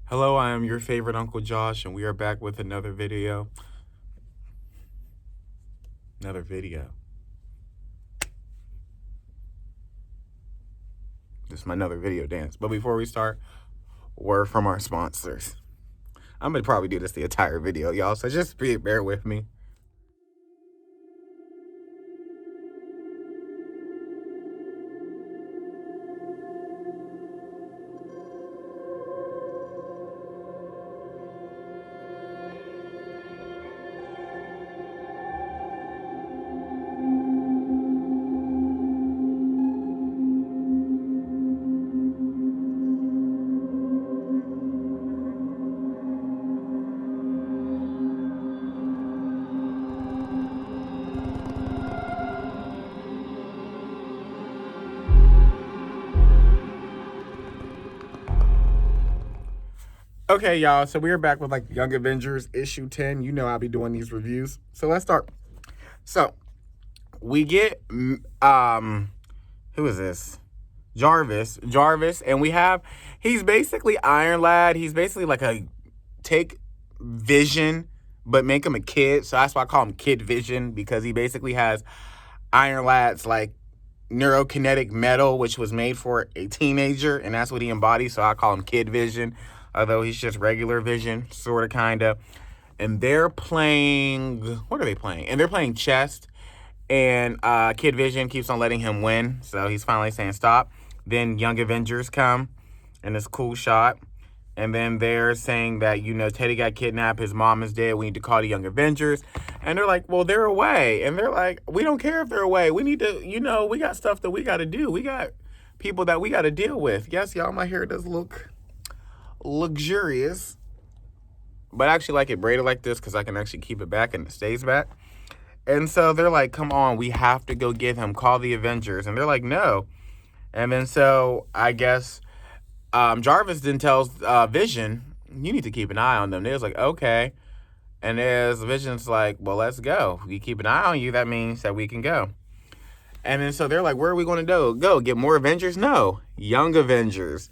Hello, I am your favorite Uncle Josh, and we are back with another video. This is my another video dance. But before we start, word from our sponsors. I'm going to probably do this the entire video, y'all, so just bear with me. Okay, y'all, so we are back with Young Avengers issue 10. You know I'll be doing these reviews. So let's start. So we get who is this? Jarvis, and he's basically Iron Lad. He's basically like a take Vision, but make him a kid. So that's why I call him Kid Vision, because he basically has Iron Lad's neurokinetic metal, which was made for a teenager, and that's what he embodies. So I call him Kid Vision, although he's just regular Vision, sort of, kind of. And they're playing, what are they playing? And they're playing chess, and Kid Vision keeps on letting him win, so he's finally saying stop. Then Young Avengers come in this cool shot, and then they're saying that, Teddy got kidnapped, his mom is dead, we need to call the Young Avengers. And they're like, well, they're away. And they're like, we don't care if they're away. We need to, we got stuff that we got to do. We got people that we got to deal with. Yes, y'all, my hair does look luxurious. But I actually like it braided like this because I can actually keep it back and it stays back. And so they're like, come on, we have to go get him. Call the Avengers. And they're like, no. And then so I guess Jarvis then tells Vision, you need to keep an eye on them. They was like, okay. And as Vision's like, well, let's go. We keep an eye on you. That means that we can go. And then so they're like, where are we going to go? Get more Avengers? No, Young Avengers.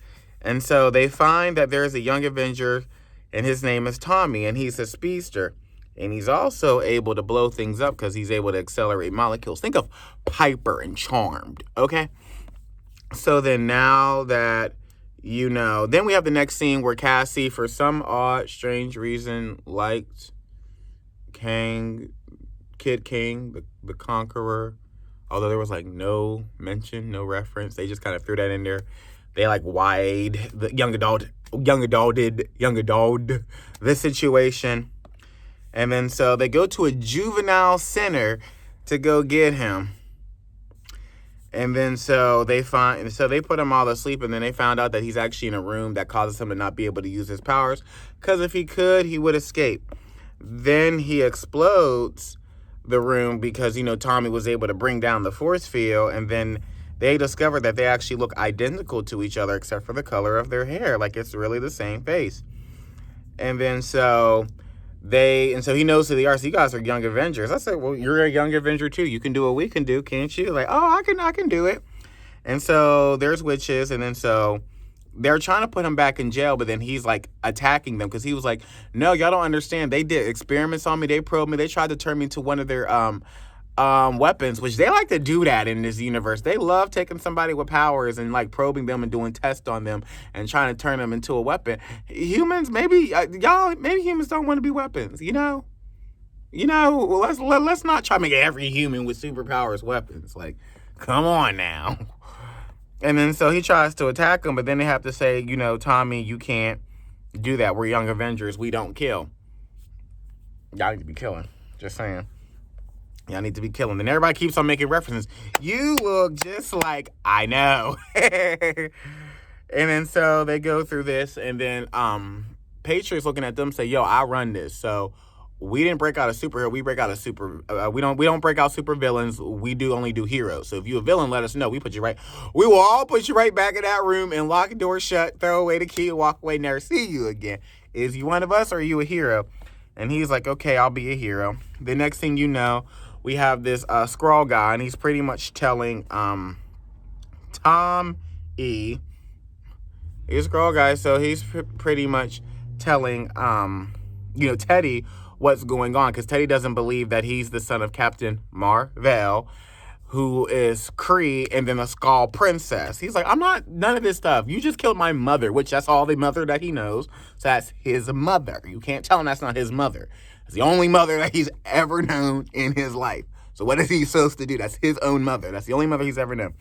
And so they find that there's a Young Avenger, and his name is Tommy, and he's a speedster. And he's also able to blow things up because he's able to accelerate molecules. Think of Piper and Charmed, okay? So then now that then we have the next scene where Cassie, for some odd, strange reason, liked Kid King, the Conqueror. Although there was no mention, no reference. They just kind of threw that in there. They wide the young adult this situation. And then so they go to a juvenile center to go get him. And then so they put him all to sleep, and then they found out that he's actually in a room that causes him to not be able to use his powers, because if he could, he would escape. Then he explodes the room because, Tommy was able to bring down the force field, and then they discover that they actually look identical to each other except for the color of their hair. It's really the same face. And then so he knows who they are. So you guys are Young Avengers. I said, well, you're a Young Avenger too. You can do what we can do, can't you? I can do it. And so there's witches. And then so they're trying to put him back in jail, but then he's attacking them because he was like, no, y'all don't understand. They did experiments on me. They probed me. They tried to turn me into one of their weapons, which they like to do that in this universe. They love taking somebody with powers and probing them and doing tests on them and trying to turn them into a weapon. Humans, maybe humans don't want to be weapons. Let's not try to make every human with superpowers weapons. Come on now. And then so he tries to attack him, but then they have to say, Tommy, you can't do that. We're Young Avengers. We don't kill. Y'all need to be killing. Just saying. Y'all need to be killing. And everybody keeps on making references. You look just like I know. And then so they go through this, and then Patriot's looking at them, say, yo, I run this. So we didn't break out a superhero. We break out a we don't break out super villains. We only do heroes. So if you're a villain, let us know. We will all put you right back in that room and lock the door shut, throw away the key, walk away, never see you again. Is you one of us or are you a hero? And he's like, okay, I'll be a hero. The next thing you know, we have this Skrull guy, and he's pretty much telling Tom E He's a Skrull guy, so he's pretty much telling, Teddy what's going on, because Teddy doesn't believe that he's the son of Captain Marvel, who is Kree and then a Skrull princess. He's like, I'm not none of this stuff. You just killed my mother, which that's all the mother that he knows. So that's his mother. You can't tell him that's not his mother. It's the only mother that he's ever known in his life. So what is he supposed to do? That's his own mother. That's the only mother he's ever known.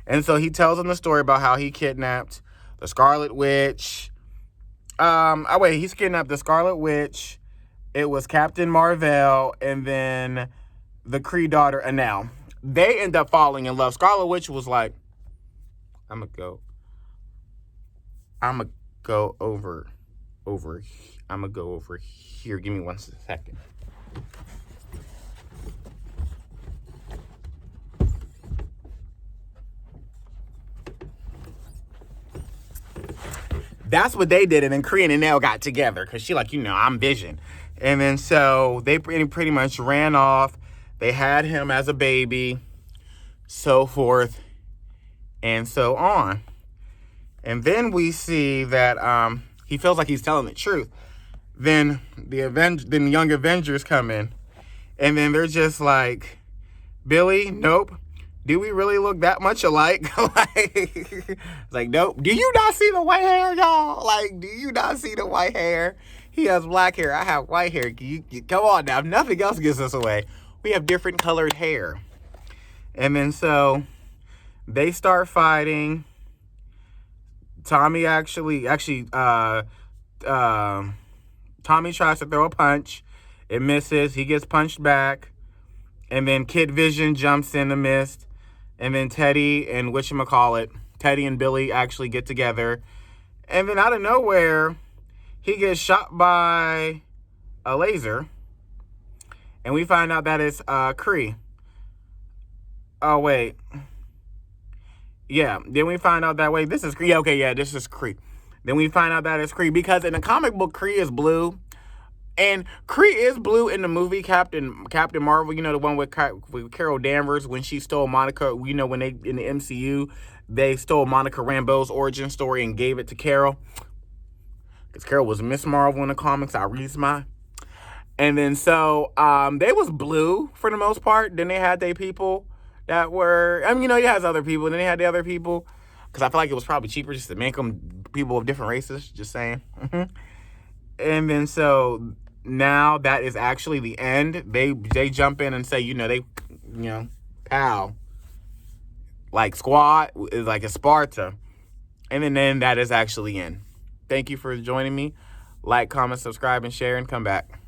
And so he tells him the story about how he kidnapped the Scarlet Witch. He's kidnapped the Scarlet Witch. It was Captain Marvel and then the Kree daughter, Anelle. They end up falling in love. Scarlet Witch was like, I'm gonna go over here. Give me 1 second. That's what they did, and then Kree and Anelle got together, because she like, I'm Vision. And then so they pretty much ran off. They had him as a baby, so forth and so on. And then we see that he feels like he's telling the truth. Then the Young Avengers come in, and then they're just like, Billy, nope. Do we really look that much alike? like, nope. Do you not see the white hair, y'all? Like, do you not see the white hair? He has black hair. I have white hair. Come on now. If nothing else gets us away, we have different colored hair. And then so they start fighting. Tommy Tommy tries to throw a punch. It misses. He gets punched back. And then Kid Vision jumps in the mist. And then Teddy and Teddy and Billy actually get together. And then out of nowhere, he gets shot by a laser. And we find out that it's Kree. Oh, wait. Yeah, then we find out that, this is Kree. Yeah, okay, yeah, this is Kree. Then we find out that it's Kree, because in the comic book, Kree is blue. And Kree is blue in the movie Captain Marvel, the one with Carol Danvers, when she stole Monica, when they, in the MCU, they stole Monica Rambeau's origin story and gave it to Carol. Because Carol was Miss Marvel in the comics, I read my. And then so, they was blue for the most part. Then they had their people that were, he has other people. Then they had the other people. Because I feel like it was probably cheaper just to make them people of different races, just saying. And then so now that is actually the end. They jump in and say, pow. Like squad is like a Sparta. And then that is actually in. Thank you for joining me. Like, comment, subscribe, and share, and come back.